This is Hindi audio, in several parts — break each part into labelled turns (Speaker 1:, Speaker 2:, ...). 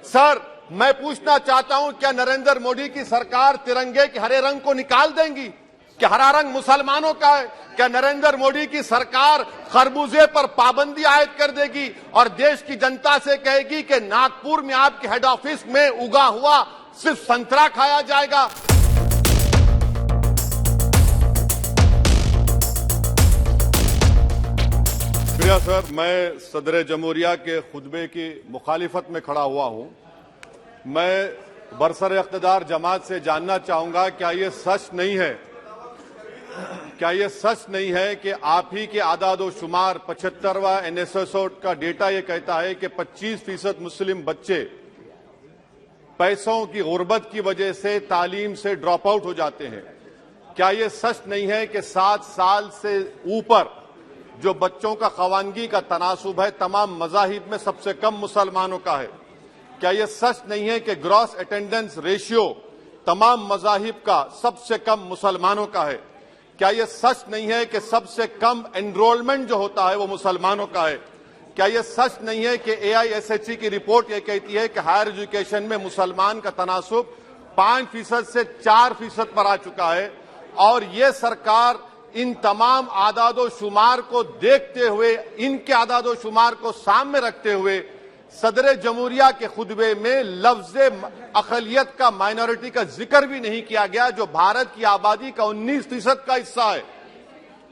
Speaker 1: सर, मैं पूछना चाहता हूं, क्या नरेंद्र मोदी की सरकार तिरंगे के हरे रंग को निकाल देंगी? क्या हरा रंग मुसलमानों का है? क्या नरेंद्र मोदी की सरकार खरबूजे पर पाबंदी आयद कर देगी और देश की जनता से कहेगी कि नागपुर में आपके हेड ऑफिस में उगा हुआ सिर्फ संतरा खाया जाएगा? शुक्रिया सर, मैं सदर जमहूरिया के खुतबे की मुखालिफत में खड़ा हुआ हूं। मैं बरसर इख्तिदार जमात से जानना चाहूंगा, क्या ये सच नहीं है कि आप ही के आदाद व शुमार 75वां NSSO का डेटा ये कहता है कि 25% मुस्लिम बच्चे पैसों की गुर्बत की वजह से तालीम से ड्रॉप आउट हो जाते हैं? क्या ये सच नहीं है कि 7 साल से ऊपर जो बच्चों का खवानगी का तनासुब है तमाम मज़ाहिब में सबसे कम मुसलमानों का है? क्या यह सच नहीं है कि ग्रॉस अटेंडेंस रेशियो तमाम मज़ाहिब का सबसे कम मुसलमानों का है? क्या यह सच नहीं है कि सबसे कम एनरोलमेंट जो होता है वो मुसलमानों का है? क्या यह सच नहीं है कि AISHE की रिपोर्ट यह कहती है कि हायर एजुकेशन में मुसलमान का तनासुब 5% से 4% पर आ चुका है? और यह सरकार इन तमाम आदादो शुमार को देखते हुए, इनके आदादो शुमार को सामने रखते हुए सदर जमहूरिया के खुतबे में लफ्ज अकलियत का, माइनॉरिटी का जिक्र भी नहीं किया गया, जो भारत की आबादी का 19% का हिस्सा है।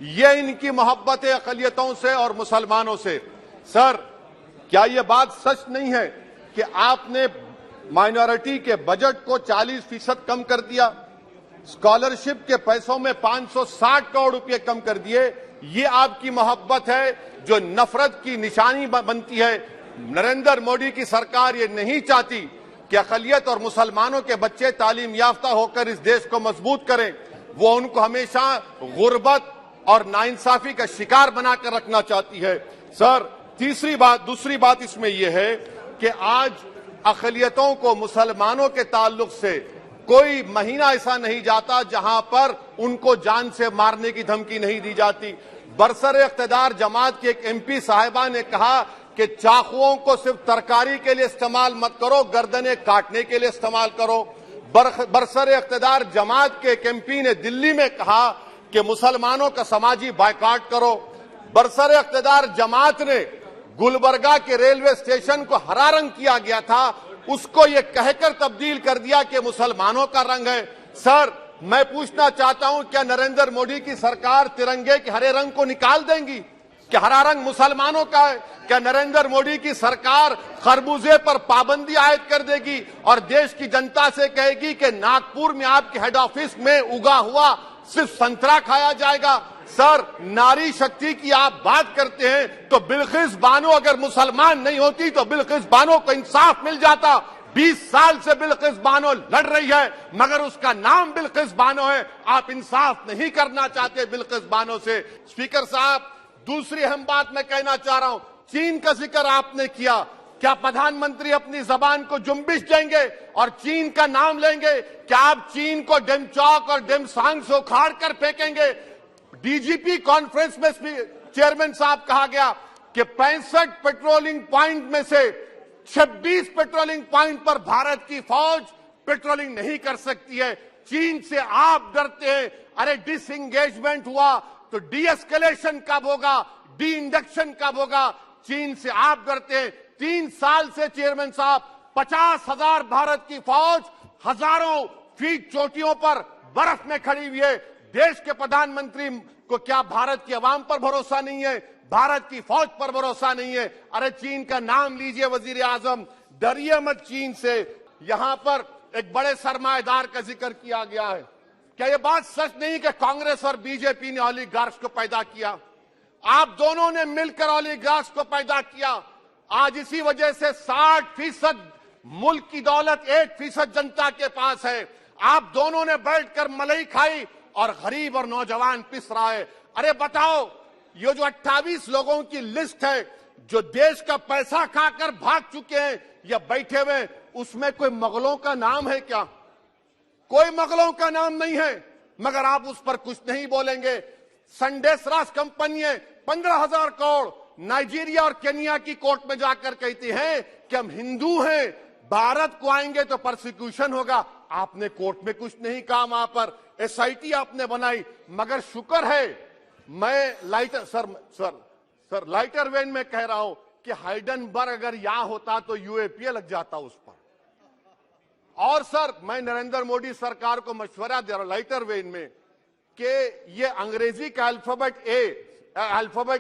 Speaker 1: ये इनकी मोहब्बत है अकलियतों से और मुसलमानों से। सर, क्या यह बात सच नहीं है कि आपने माइनॉरिटी के बजट को 40% कम कर दिया, स्कॉलरशिप के पैसों में 560 करोड़ रुपए कम कर दिए? ये आपकी मोहब्बत है जो नफरत की निशानी बनती है। नरेंद्र मोदी की सरकार ये नहीं चाहती कि अक़लियत और मुसलमानों के बच्चे तालीम याफ्ता होकर इस देश को मजबूत करें। वो उनको हमेशा गुर्बत और नाइंसाफी का शिकार बनाकर रखना चाहती है। सर, दूसरी बात इसमें यह है कि आज अक़लियतों को मुसलमानों के ताल्लुक से कोई महीना ऐसा नहीं जाता जहां पर उनको जान से मारने की धमकी नहीं दी जाती। बरसर इख्तिदार जमात की एक MP साहिबा ने कहा कि चाकुओं को सिर्फ तरकारी के लिए इस्तेमाल मत करो, गर्दनें काटने के लिए इस्तेमाल करो। बरसर इख्तिदार जमात के एक MP ने दिल्ली में कहा कि मुसलमानों का समाजी बायकॉट करो। बरसर इख्तिदार जमात ने गुलबर्गा के रेलवे स्टेशन को हरा रंग किया गया था, उसको ये कहकर तब्दील कर दिया कि मुसलमानों का रंग है। सर, मैं पूछना चाहता हूं, क्या नरेंद्र मोदी की सरकार तिरंगे के हरे रंग को निकाल देंगी? क्या हरा रंग मुसलमानों का है? क्या नरेंद्र मोदी की सरकार खरबूजे पर पाबंदी आयद कर देगी और देश की जनता से कहेगी कि नागपुर में आपके हेड ऑफिस में उगा हुआ सिर्फ संतरा खाया जाएगा? सर, नारी शक्ति की आप बात करते हैं तो बिल्किस बानो अगर मुसलमान नहीं होती तो बिल्किस बानो को इंसाफ मिल जाता। 20 साल से बिल्किस बानो लड़ रही है मगर उसका नाम बिल्किस बानो है। आप इंसाफ नहीं करना चाहते बिल्किस बानो से। स्पीकर साहब, दूसरी अहम बात मैं कहना चाह रहा हूं, चीन का जिक्र आपने किया। क्या प्रधानमंत्री अपनी जबान को जुम्बिश देंगे और चीन का नाम लेंगे? क्या आप चीन को डेमचौक और डेमसांग से उखाड़ कर फेंकेंगे? DGP कॉन्फ्रेंस में चेयरमैन साहब कहा गया कि 65 पेट्रोलिंग पॉइंट में से 26 पेट्रोलिंग पॉइंट पर भारत की फौज पेट्रोलिंग नहीं कर सकती है। चीन से आप डरते हैं। अरे, डिसएंगेजमेंट हुआ तो डी एस्केलेशन कब होगा, डी इंडक्शन कब होगा? चीन से आप डरते हैं। 3 साल से चेयरमैन साहब 50,000 भारत की फौज हजारों फीट चोटियों पर बर्फ में खड़ी हुई है। देश के प्रधानमंत्री को क्या भारत की आवाम पर भरोसा नहीं है? भारत की फौज पर भरोसा नहीं है? अरे, चीन का नाम लीजिए वजीर आजम, डरिए मत चीन से। यहां पर एक बड़े सरमाएदार का जिक्र किया गया है। क्या यह बात सच नहीं कि कांग्रेस और बीजेपी ने ओलिगार्क्स को पैदा किया? आप दोनों ने मिलकर ओलिगार्क्स को पैदा किया। आज इसी वजह से 60% मुल्क की दौलत 1% जनता के पास है। आप दोनों ने बैठकर मलाई खाई और गरीब और नौजवान पिस रहा है। अरे बताओ, ये जो 28 लोगों की लिस्ट है जो देश का पैसा खाकर भाग चुके हैं या बैठे हुए, उसमें कोई मुगलों का नाम है क्या? कोई मुगलों का नाम नहीं है, मगर आप उस पर कुछ नहीं बोलेंगे। संडेसरास कंपनी 15,000 करोड़ नाइजीरिया और केनिया की कोर्ट में जाकर कहती हैं कि हम हिंदू हैं, भारत को आएंगे तो प्रोसिक्यूशन होगा। आपने कोर्ट में कुछ नहीं कहा, वहां पर एसआईटी आपने बनाई। मगर शुक्र है, मैं लाइटर वेन में कह रहा हूं कि हाइडेनबर्ग अगर यहां होता तो यूएपीए लग जाता उस पर। और सर, मैं नरेंद्र मोदी सरकार को मशवरा दे रहा हूं लाइटर वेन में कि ये अंग्रेजी का अल्फाबेट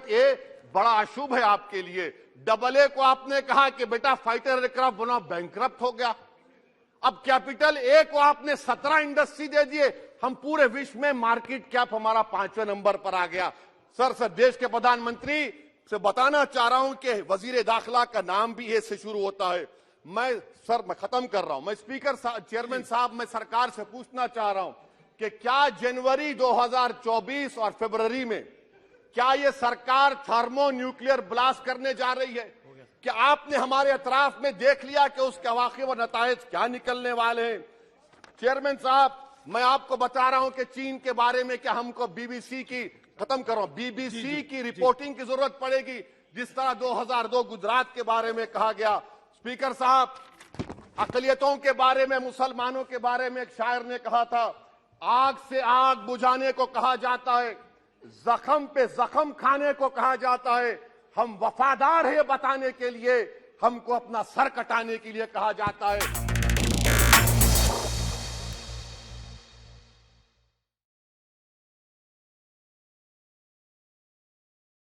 Speaker 1: ए बड़ा अशुभ है आपके लिए। डबल ए को आपने कहा कि बेटा फाइटर एयरक्राफ्ट बनाओ, बैंकक्रप्ट हो गया। अब कैपिटल ए को आपने 17 इंडस्ट्री दे दिए, हम पूरे विश्व में मार्केट कैप हमारा 5वें नंबर पर आ गया। सर, देश के प्रधानमंत्री से बताना चाह रहा हूं कि वजीर दाखिला का नाम भी ए से शुरू होता है। मैं खत्म कर रहा हूं। मैं स्पीकर चेयरमैन साहब, मैं सरकार से पूछना चाह रहा हूं कि क्या जनवरी 2024 और फरवरी में क्या ये सरकार थर्मो न्यूक्लियर ब्लास्ट करने जा रही है? क्या आपने हमारे अतराफ में देख लिया कि उसके वाकई व नतायज क्या निकलने वाले हैं? चेयरमैन साहब, मैं आपको बता रहा हूं कि चीन के बारे में क्या हमको बीबीसी की रिपोर्टिंग की जरूरत पड़ेगी, जिस तरह 2002 गुजरात के बारे में कहा गया। स्पीकर साहब, अकलियतों के बारे में, मुसलमानों के बारे में एक शायर ने कहा था, आग से आग बुझाने को कहा जाता है, जख्म पे जख्म खाने को कहा जाता है। हम वफादार है बताने के लिए, हमको अपना सर कटाने के लिए कहा जाता है।